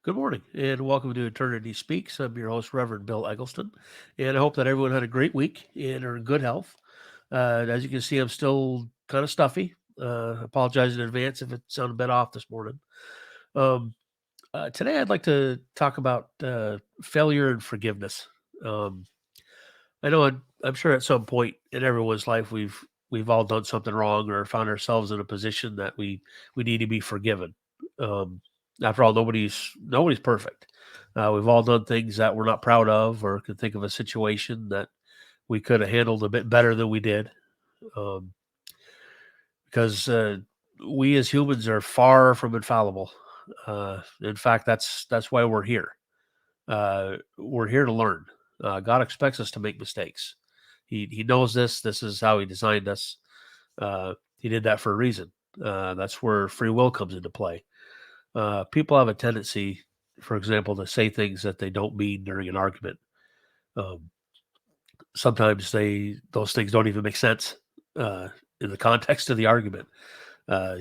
Good morning and welcome to Eternity Speaks. I'm your host, Reverend Bill Eggleston, and I hope that everyone had a great week and are in good health. As you can see, I'm still kind of stuffy. Apologize in advance if it sounded a bit off this morning. Um, Today, I'd like to talk about failure and forgiveness. Um, I know I'm sure at some point in everyone's life we've all done something wrong or found ourselves in a position that we need to be forgiven. Um, After all, nobody's perfect. We've all done things that we're not proud of, or can think of a situation that we could have handled a bit better than we did. Um, because we as humans are far from infallible. In fact, that's why we're here. We're here to learn. God expects us to make mistakes. He knows this. This is how he designed us. He did that for a reason. That's where free will comes into play. People have a tendency, for example, to say things that they don't mean during an argument. Um, Sometimes those things don't even make sense uh, in the context of the argument. Uh,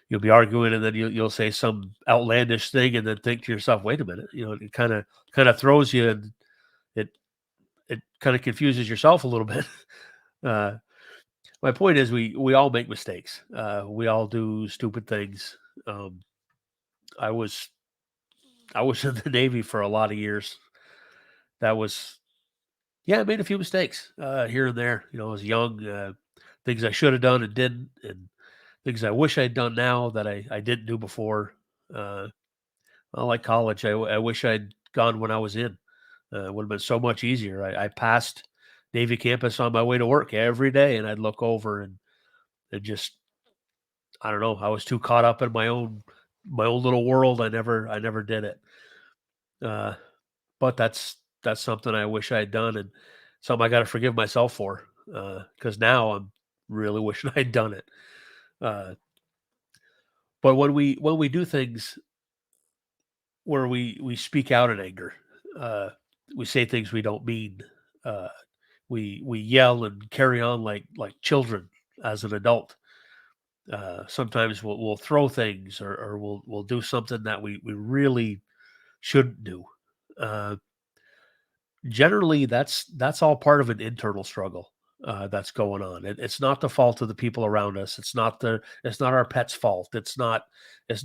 you'll be arguing, and then you'll say some outlandish thing, and then think to yourself, "Wait a minute!" It kind of throws you, and it it kind of confuses yourself a little bit. Uh, my point is, we all make mistakes. We all do stupid things. Um, I was I was in the Navy for a lot of years. That was Yeah, I made a few mistakes here and there. I was young. Things I should have done and didn't, and things I wish I'd done now that I didn't do before. Uh, I like college. I wish I'd gone when I was in. It would have been so much easier. I passed Navy campus on my way to work every day, and I'd look over and just I don't know. I was too caught up in my own little world. I never did it. Uh, but that's something I wish I had done, and something I got to forgive myself for. Because now I'm really wishing I'd done it. Uh, but when we do things where we speak out in anger, uh, we say things we don't mean. Uh, we yell and carry on like children as an adult. Sometimes we'll throw things or we'll do something that we really shouldn't do. Uh, Generally, that's all part of an internal struggle that's going on. It's not the fault of the people around us. It's not our pet's fault. It's not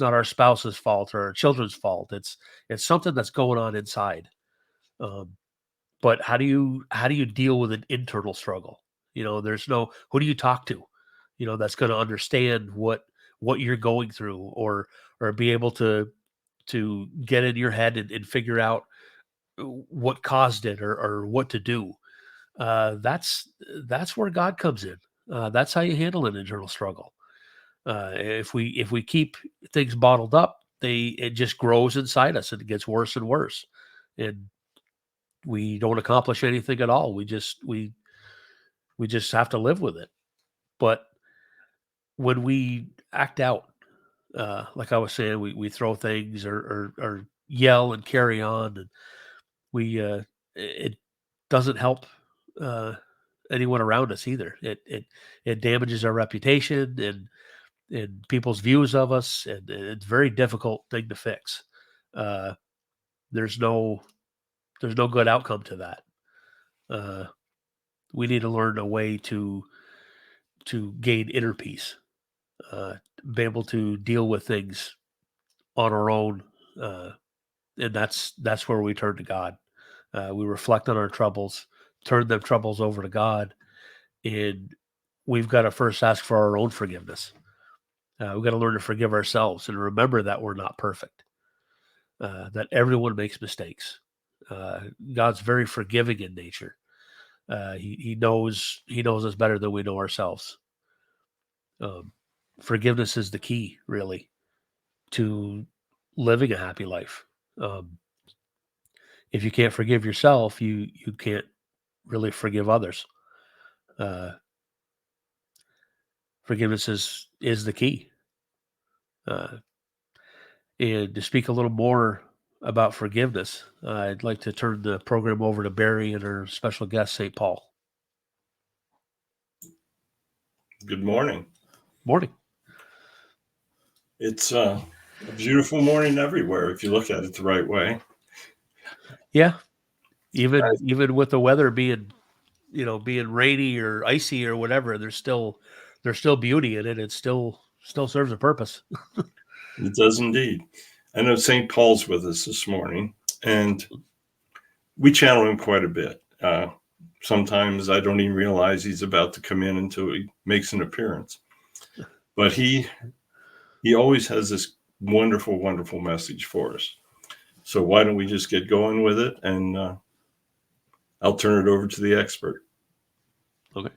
our spouse's fault or our children's fault. It's something that's going on inside. Um, but how do you deal with an internal struggle? There's no who do you talk to? That's going to understand what you're going through, or be able to get in your head and figure out what caused it, or what to do. That's where God comes in. That's how you handle an internal struggle. If we keep things bottled up, it just grows inside us and it gets worse and worse, and we don't accomplish anything at all. We just have to live with it. But when we act out, like I was saying, we throw things or yell and carry on, and it doesn't help uh, anyone around us either. It damages our reputation and people's views of us, and it's a very difficult thing to fix. Uh, there's no there's no good outcome to that. Uh, we need to learn a way to gain inner peace, uh, be able to deal with things on our own, uh, and that's where we turn to God. We reflect on our troubles, turn them troubles over to God, and we've got to first ask for our own forgiveness. We've got to learn to forgive ourselves and remember that we're not perfect, that everyone makes mistakes. Uh, God's very forgiving in nature. He knows us better than we know ourselves. Um, Forgiveness is the key, really, to living a happy life. Um, if you can't forgive yourself, you can't really forgive others. Uh, Forgiveness is the key. Uh, and to speak a little more about forgiveness, I'd like to turn the program over to Barry and our special guest, St. Paul. Good morning. Morning. It's A beautiful morning everywhere if you look at it the right way. Yeah, even with the weather being being rainy or icy or whatever, there's still beauty in it. It still serves a purpose. It does indeed. I know St. Paul's with us this morning, and we channel him quite a bit. Sometimes I don't even realize he's about to come in until he makes an appearance. But he always has this wonderful, wonderful message for us. So why don't we just get going with it, and I'll turn it over to the expert. Okay.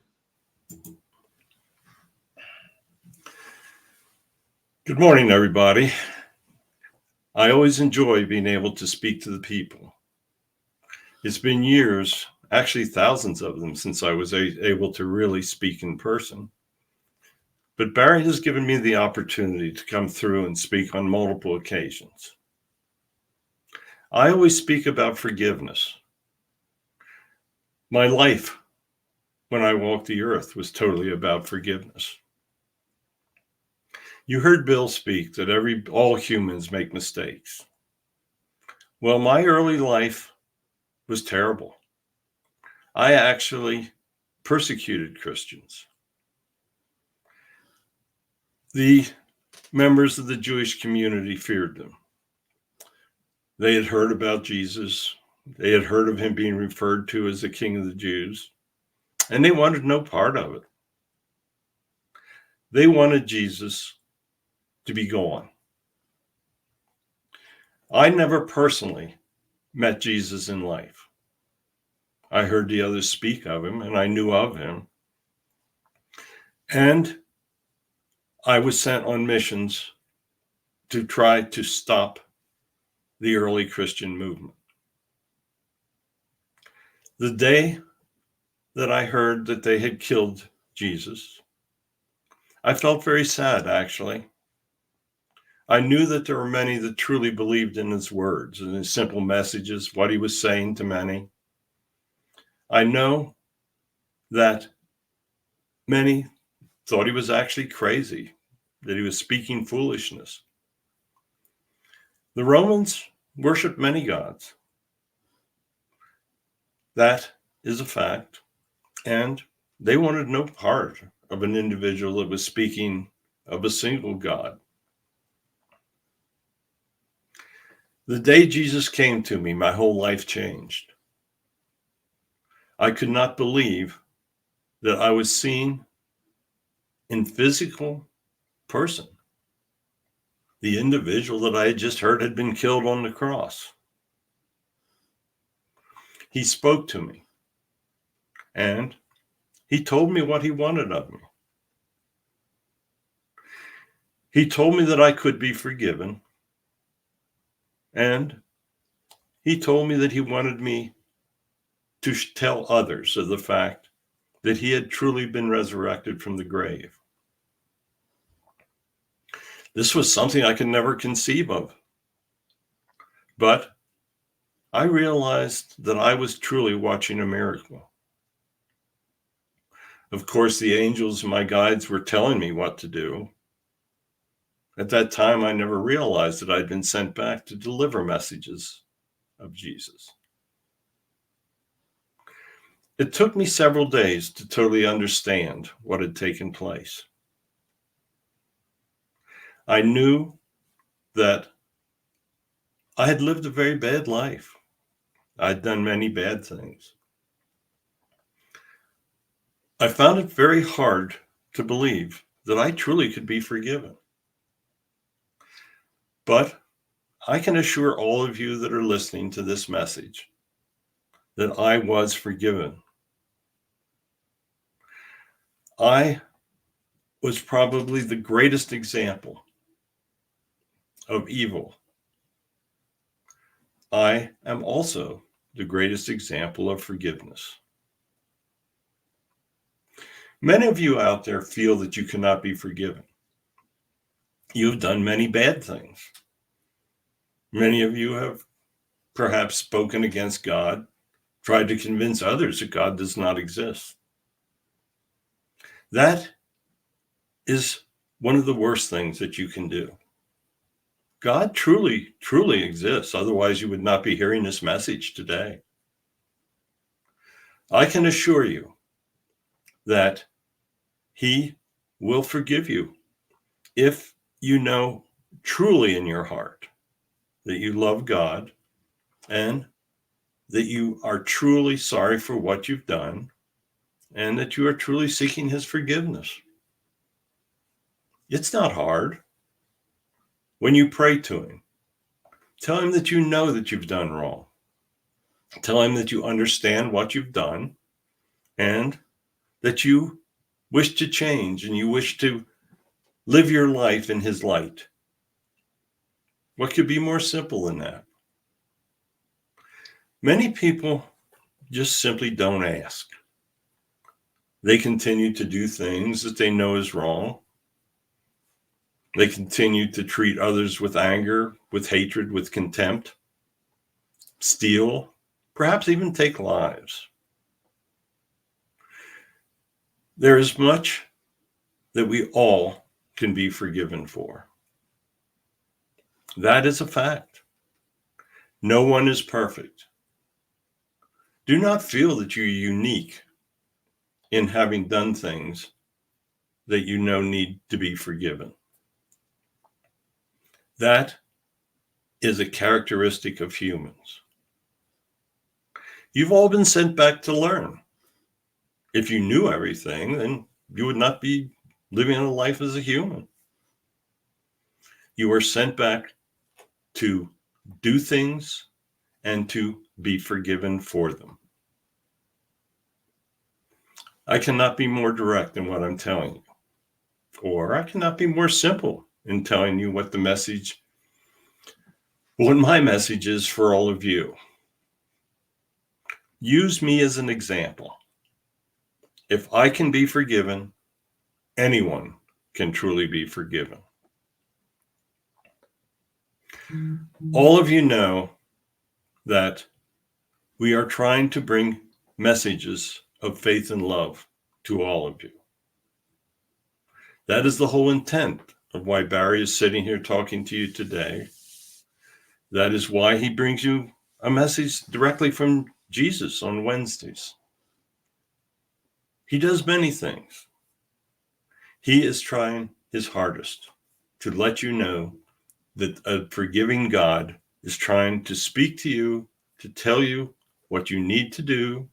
Good morning, everybody. I always enjoy being able to speak to the people. It's been years, actually thousands of them, since I was able to really speak in person. But Barry has given me the opportunity to come through and speak on multiple occasions. I always speak about forgiveness. My life when I walked the earth was totally about forgiveness. You heard Bill speak that all humans make mistakes. Well, my early life was terrible. I actually persecuted Christians. The members of the Jewish community feared them. They had heard about Jesus. They had heard of him being referred to as the King of the Jews, and they wanted no part of it. They wanted Jesus to be gone. I never personally met Jesus in life. I heard the others speak of him, and I knew of him. And I was sent on missions to try to stop the early Christian movement. The day that I heard that they had killed Jesus, I felt very sad, actually. I knew that there were many that truly believed in his words and his simple messages, what he was saying to many. I know that many thought he was actually crazy, that he was speaking foolishness. The Romans worshiped many gods. That is a fact. And they wanted no part of an individual that was speaking of a single God. The day Jesus came to me, my whole life changed. I could not believe that I was seeing in physical person the individual that I had just heard had been killed on the cross. He spoke to me, and he told me what he wanted of me. He told me that I could be forgiven, and he told me that he wanted me to tell others of the fact that he had truly been resurrected from the grave. This was something I could never conceive of. But I realized that I was truly watching a miracle. Of course, the angels, my guides, were telling me what to do. At that time, I never realized that I'd been sent back to deliver messages of Jesus. It took me several days to totally understand what had taken place. I knew that I had lived a very bad life. I'd done many bad things. I found it very hard to believe that I truly could be forgiven. But I can assure all of you that are listening to this message that I was forgiven. I was probably the greatest example of evil. I am also the greatest example of forgiveness. Many of you out there feel that you cannot be forgiven. You've done many bad things. Many of you have perhaps spoken against God, tried to convince others that God does not exist. That is one of the worst things that you can do. God truly, truly exists. Otherwise, you would not be hearing this message today. I can assure you that he will forgive you if you know truly in your heart that you love God and that you are truly sorry for what you've done and that you are truly seeking his forgiveness. It's not hard. When you pray to him, tell him that you know that you've done wrong. Tell him that you understand what you've done and that you wish to change and you wish to live your life in his light. What could be more simple than that? Many people just simply don't ask. They continue to do things that they know is wrong. They continue to treat others with anger, with hatred, with contempt, steal, perhaps even take lives. There is much that we all can be forgiven for. That is a fact. No one is perfect. Do not feel that you're unique in having done things that you know need to be forgiven. That is a characteristic of humans. You've all been sent back to learn. If you knew everything, then you would not be living a life as a human. You are sent back to do things and to be forgiven for them. I cannot be more direct in what I'm telling you, or I cannot be more simple in telling you what my message is for all of you. Use me as an example. If I can be forgiven, anyone can truly be forgiven. All of you know that we are trying to bring messages of faith and love to all of you. That is the whole intent of why Barry is sitting here talking to you today. That is why he brings you a message directly from Jesus on Wednesdays. He does many things. He is trying his hardest to let you know that a forgiving God is trying to speak to you, to tell you what you need to do.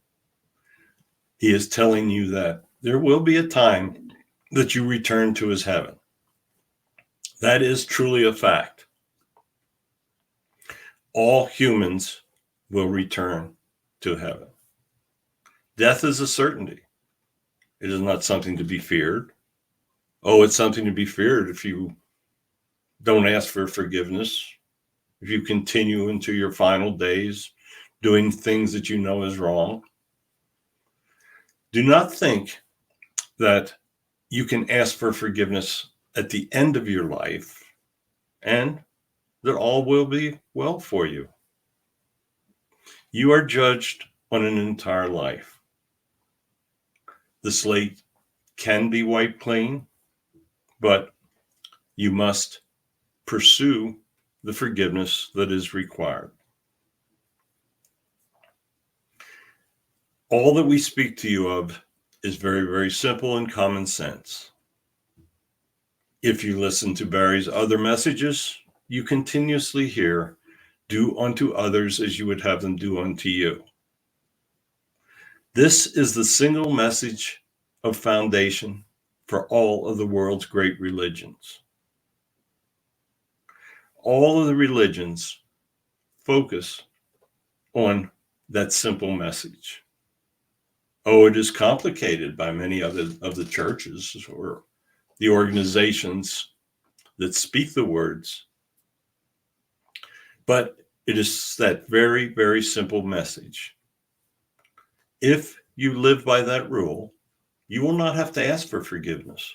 He is telling you that there will be a time that you return to his heaven. That is truly a fact. All humans will return to heaven. Death is a certainty. It is not something to be feared. Oh, it's something to be feared if you don't ask for forgiveness, if you continue into your final days doing things that you know is wrong. Do not think that you can ask for forgiveness at the end of your life and that all will be well for you. You are judged on an entire life. The slate can be wiped clean, but you must pursue the forgiveness that is required. All that we speak to you of is very, very simple and common sense. If you listen to Barry's other messages, you continuously hear, "Do unto others as you would have them do unto you." This is the single message of foundation for all of the world's great religions. All of the religions focus on that simple message. Oh, it is complicated by many of the churches or the organizations that speak the words. But it is that very, very simple message. If you live by that rule, you will not have to ask for forgiveness.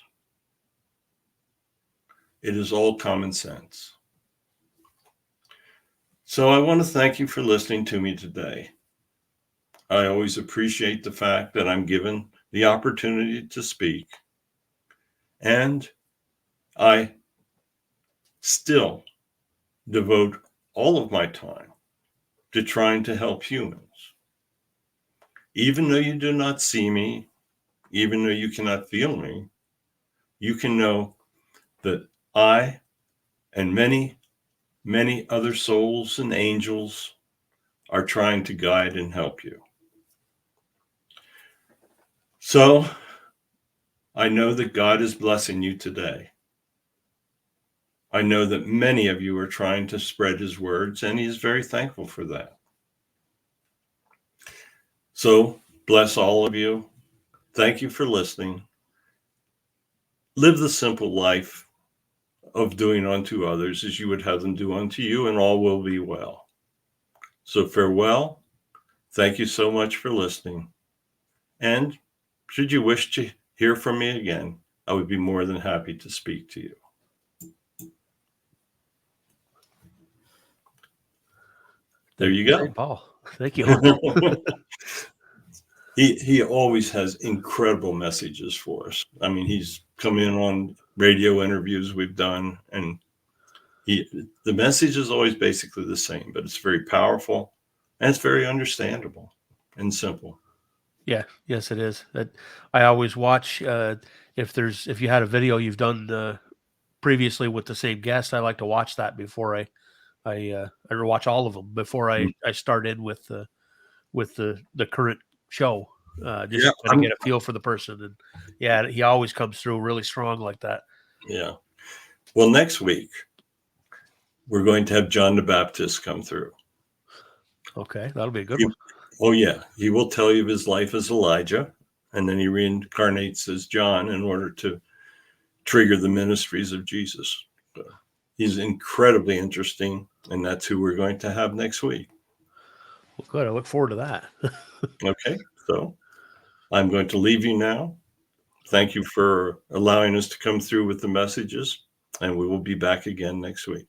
It is all common sense. So I want to thank you for listening to me today. I always appreciate the fact that I'm given the opportunity to speak. And I still devote all of my time to trying to help humans. Even though you do not see me, even though you cannot feel me, you can know that I and many, many other souls and angels are trying to guide and help you. So I know that God is blessing you today. I know that many of you are trying to spread his words, and he is very thankful for that. So bless all of you. Thank you for listening. Live the simple life of doing unto others as you would have them do unto you, and all will be well. So farewell. Thank you so much for listening. And should you wish to hear from me again, I would be more than happy to speak to you. There you go. St. Paul. Thank you. He always has incredible messages for us. I mean, he's come in on radio interviews we've done, and the message is always basically the same, but it's very powerful and it's very understandable and simple. Yeah, yes, it is. I always watch if you had a video you've done previously with the same guest. I like to watch that before I watch all of them before I start in with the current show. Just Yeah, to get a feel for the person, and yeah, he always comes through really strong like that. Yeah. Well, next week we're going to have John the Baptist come through. Okay, that'll be a good one. Oh yeah, he will tell you of his life as Elijah, and then he reincarnates as John in order to trigger the ministries of Jesus. So he's incredibly interesting, and that's who we're going to have next week. Well, good. I look forward to that. Okay, so I'm going to leave you now. Thank you for allowing us to come through with the messages, and we will be back again next week.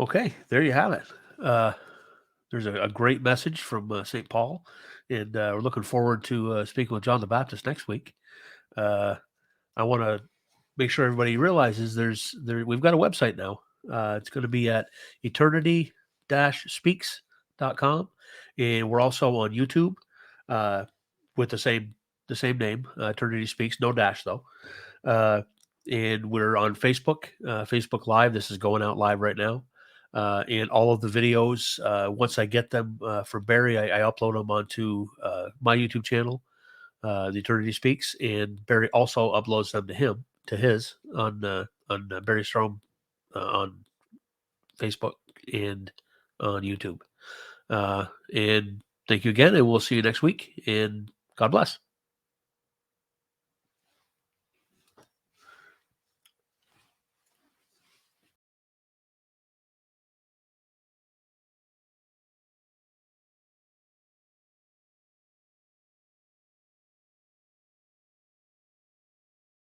Okay, there you have it. There's a great message from St. Paul, and we're looking forward to speaking with John the Baptist next week. I want to make sure everybody realizes we've got a website now. It's going to be at eternity-speaks.com, and we're also on YouTube with the same name, Eternity Speaks, no dash though. And we're on Facebook, Facebook Live. This is going out live right now. And all of the videos, once I get them from Barry, I upload them onto my YouTube channel, The Eternity Speaks, and Barry also uploads them to his on Barry Strom on Facebook and on YouTube. And thank you again, and we'll see you next week. And God bless.